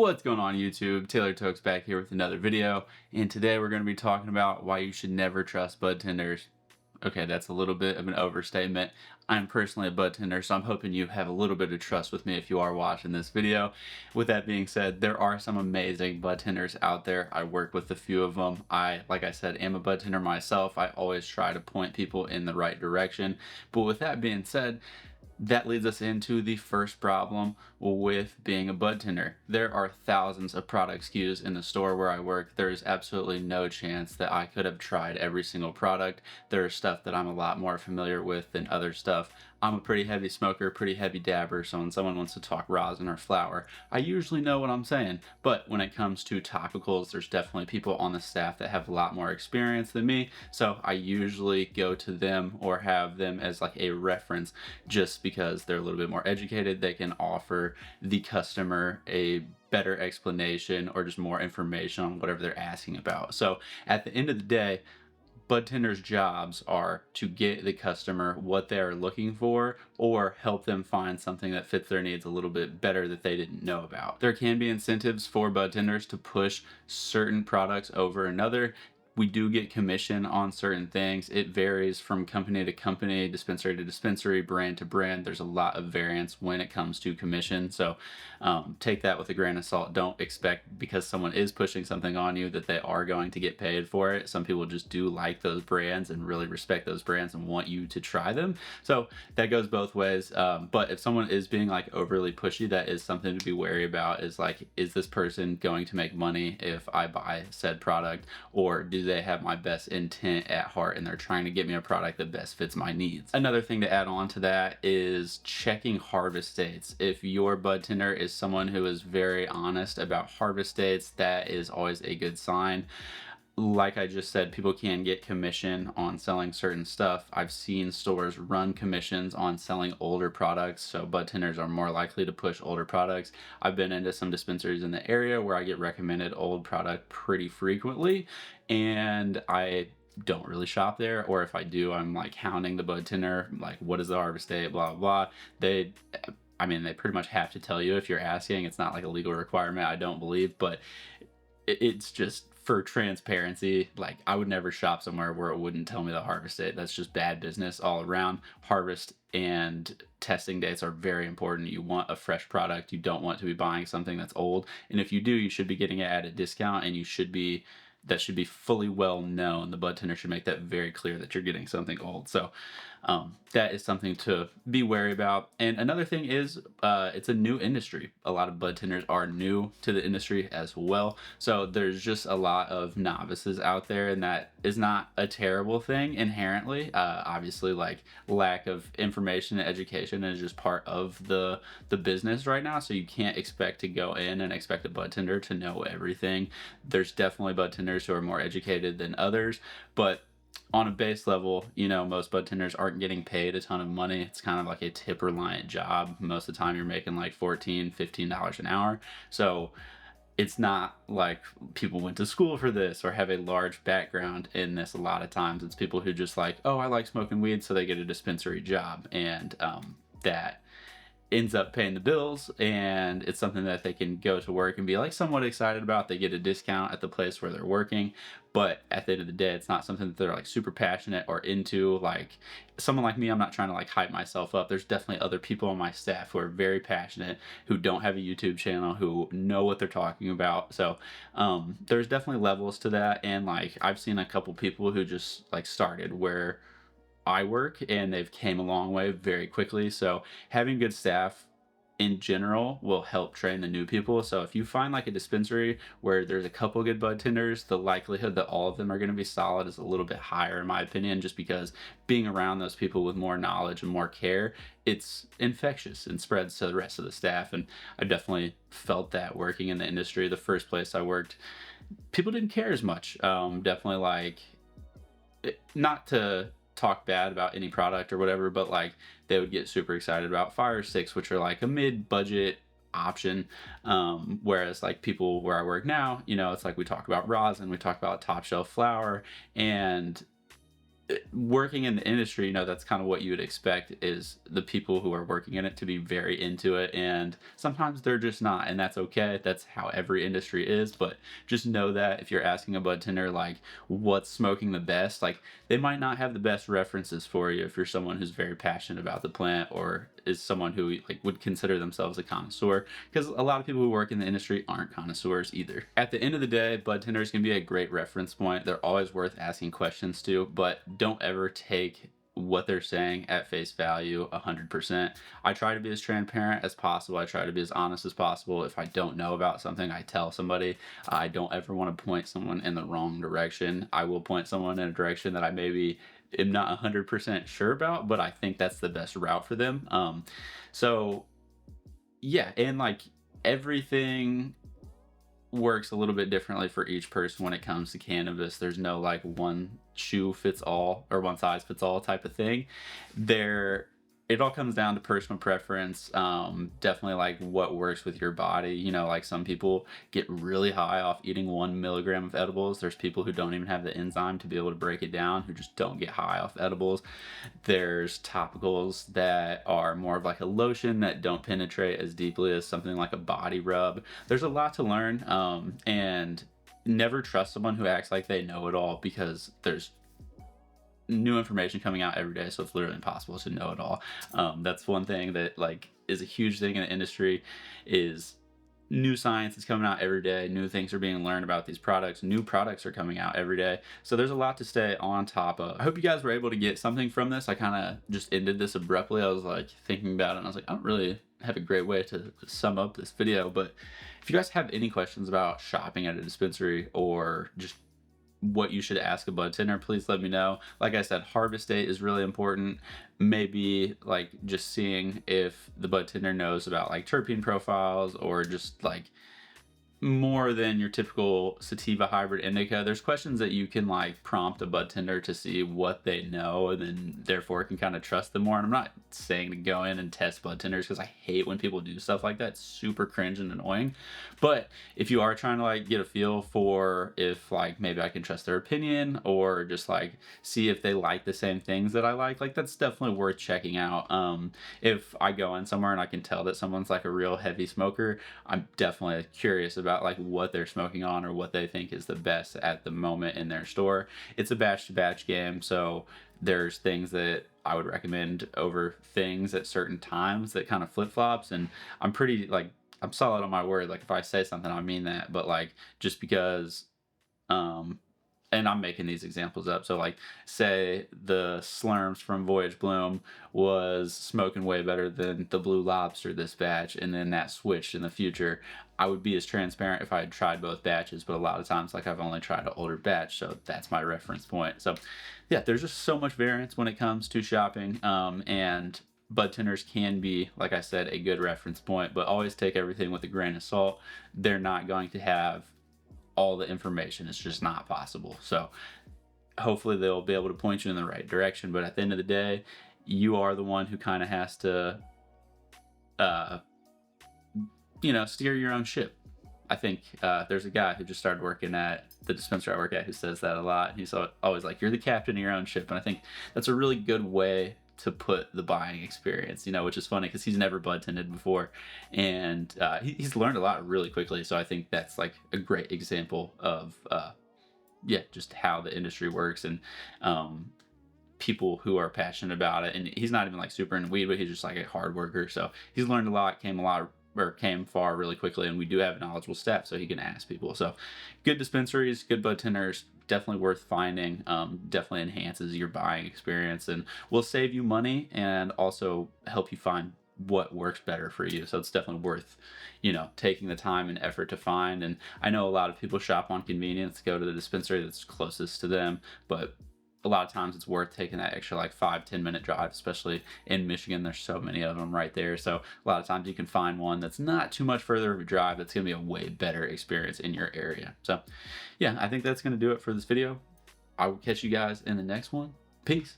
What's going on YouTube? Taylor Tokes back here with another video, and today we're going to be talking about why you should never trust budtenders. Okay, that's a little bit of an overstatement. I'm personally a budtender, so I'm hoping you have a little bit of trust with me if you are watching this video. With that being said, there are some amazing budtenders out there. I work with a few of them. Like I said, am a budtender myself. I always try to point people in the right direction. But with that being said, that leads us into the first problem with being a budtender. There are thousands of product SKUs in the store where I work. There is absolutely no chance that I could have tried every single product. There is stuff that I'm a lot more familiar with than other stuff. I'm a pretty heavy smoker, pretty heavy dabber, so when someone wants to talk rosin or flour, I usually know what I'm saying. But when it comes to topicals, there's definitely people on the staff that have a lot more experience than me, so I usually go to them or have them as like a reference just because they're a little bit more educated. They can offer the customer a better explanation or just more information on whatever they're asking about. So at the end of the day, budtenders' jobs are to get the customer what they are looking for or help them find something that fits their needs a little bit better that they didn't know about. There can be incentives for budtenders to push certain products over another. We do get commission on certain things. It varies from company to company, dispensary to dispensary, brand to brand. There's a lot of variance when it comes to commission. So take that with a grain of salt. Don't expect because someone is pushing something on you that they are going to get paid for it. Some people just do like those brands and really respect those brands and want you to try them. So that goes both ways. But if someone is being like overly pushy, that is something to be wary about. Is like, is this person going to make money if I buy said product, or do they have my best intent at heart and they're trying to get me a product that best fits my needs? Another thing to add on to that is checking harvest dates. If your budtender is someone who is very honest about harvest dates, that is always a good sign. Like I just said, people can get commission on selling certain stuff. I've seen stores run commissions on selling older products, so budtenders are more likely to push older products. I've been into some dispensaries in the area where I get recommended old product pretty frequently, and I don't really shop there, or if I do, I'm like hounding the budtender, like, what is the harvest date, blah, blah, blah. They pretty much have to tell you if you're asking. It's not like a legal requirement, I don't believe, but it's just for transparency. Like, I would never shop somewhere where it wouldn't tell me the harvest date. That's just bad business all around. Harvest and testing dates are very important. You want a fresh product. You don't want to be buying something that's old. And if you do, you should be getting it at a discount, and that should be fully well known. The budtender should make that very clear that you're getting something old. So that is something to be wary about. And another thing is it's a new industry. A lot of budtenders are new to the industry as well. So there's just a lot of novices out there, and that is not a terrible thing inherently. Obviously, like, lack of information and education is just part of the business right now. So you can't expect to go in and expect a budtender to know everything. There's definitely budtenders who are more educated than others, but on a base level, most budtenders aren't getting paid a ton of money. It's kind of like a tip reliant job. Most of the time you're making like $14, $15 an hour. So it's not like people went to school for this or have a large background in this. A lot of times it's people who just like, oh, I like smoking weed, so they get a dispensary job, and that ends up paying the bills, and it's something that they can go to work and be like somewhat excited about. They get a discount at the place where they're working, but at the end of the day, it's not something that they're like super passionate or into. Like someone like me, I'm not trying to like hype myself up. There's definitely other people on my staff who are very passionate, who don't have a YouTube channel, who know what they're talking about. So there's definitely levels to that, and like I've seen a couple people who just like started where I work, and they've came a long way very quickly. So having good staff in general will help train the new people. So if you find like a dispensary where there's a couple good budtenders, the likelihood that all of them are going to be solid is a little bit higher, in my opinion, just because being around those people with more knowledge and more care, it's infectious and spreads to the rest of the staff. And I definitely felt that working in the industry. The first place I worked, people didn't care as much. Definitely like, not to talk bad about any product or whatever, but like they would get super excited about fire sticks, which are like a mid-budget option, whereas like people where I work now, it's like we talk about rosin, we talk about top shelf flour, and working in the industry, that's kind of what you would expect is the people who are working in it to be very into it. And sometimes they're just not, and that's okay. That's how every industry is. But just know that if you're asking a bud tender, like, what's smoking the best, like, they might not have the best references for you if you're someone who's very passionate about the plant or is someone who like would consider themselves a connoisseur, because a lot of people who work in the industry aren't connoisseurs either. At the end of the day, bud tenders can be a great reference point. They're always worth asking questions to, but don't ever take what they're saying at face value 100%. I try to be as transparent as possible. I try to be as honest as possible. If I don't know about something, I tell somebody. I don't ever want to point someone in the wrong direction. I will point someone in a direction that I maybe am not 100% sure about, but I think that's the best route for them. So yeah, and like everything works a little bit differently for each person when it comes to cannabis. There's no like one shoe fits all or one size fits all type of thing. There, it all comes down to personal preference. Definitely like what works with your body. Like some people get really high off eating 1 milligram of edibles. There's people who don't even have the enzyme to be able to break it down, who just don't get high off edibles. There's topicals that are more of like a lotion that don't penetrate as deeply as something like a body rub. There's a lot to learn, and never trust someone who acts like they know it all, because there's new information coming out every day, so it's literally impossible to know it all. That's one thing that like is a huge thing in the industry, is new science is coming out every day. New things are being learned about these products. New products are coming out every day. So there's a lot to stay on top of. I hope you guys were able to get something from this. I kind of just ended this abruptly. I was like thinking about it and I was like, I don't really have a great way to sum up this video, but if you guys have any questions about shopping at a dispensary or just what you should ask a bud tender, please let me know. Like I said, harvest date is really important. Maybe like just seeing if the bud tender knows about like terpene profiles or just like more than your typical sativa hybrid indica. There's questions that you can like prompt a bud tender to see what they know, and then therefore can kind of trust them more. And I'm not saying to go in and test bud tenders, because I hate when people do stuff like that. It's super cringe and annoying. But if you are trying to like get a feel for if like maybe I can trust their opinion, or just like see if they like the same things that I like that's definitely worth checking out. If I go in somewhere and I can tell that someone's like a real heavy smoker, I'm definitely curious about like what they're smoking on or what they think is the best at the moment in their store. It's a batch to batch game, so there's things that I would recommend over things at certain times that kind of flip flops. And I'm pretty like, I'm solid on my word. Like if I say something, I mean that. But like just because and I'm making these examples up. So like say the Slurms from Voyage Bloom was smoking way better than the Blue Lobster this batch, and then that switched in the future. I would be as transparent if I had tried both batches, but a lot of times like I've only tried an older batch, so that's my reference point. So yeah, there's just so much variance when it comes to shopping, and bud tenders can be, like I said, a good reference point, but always take everything with a grain of salt. They're not going to have all the information. It's just not possible. So hopefully they'll be able to point you in the right direction, but at the end of the day, you are the one who kind of has to steer your own ship. I think there's a guy who just started working at the dispensary I work at who says that a lot. He's always like, you're the captain of your own ship. And I think that's a really good way to put the buying experience, which is funny because he's never bud tended before, and he's learned a lot really quickly. So I think that's like a great example of just how the industry works, and people who are passionate about it. And he's not even like super into weed, but he's just like a hard worker. So he's learned a lot, came far really quickly, and we do have knowledgeable staff, so he can ask people. So good dispensaries, good bud tenders, definitely worth finding. Definitely enhances your buying experience and will save you money and also help you find what works better for you. So it's definitely worth taking the time and effort to find. And I know a lot of people shop on convenience, go to the dispensary that's closest to them, but a lot of times it's worth taking that extra like 5-10 minute drive, especially in Michigan. There's so many of them right there. So a lot of times you can find one that's not too much further of a drive that's going to be a way better experience in your area. So yeah, I think that's going to do it for this video. I will catch you guys in the next one. Peace.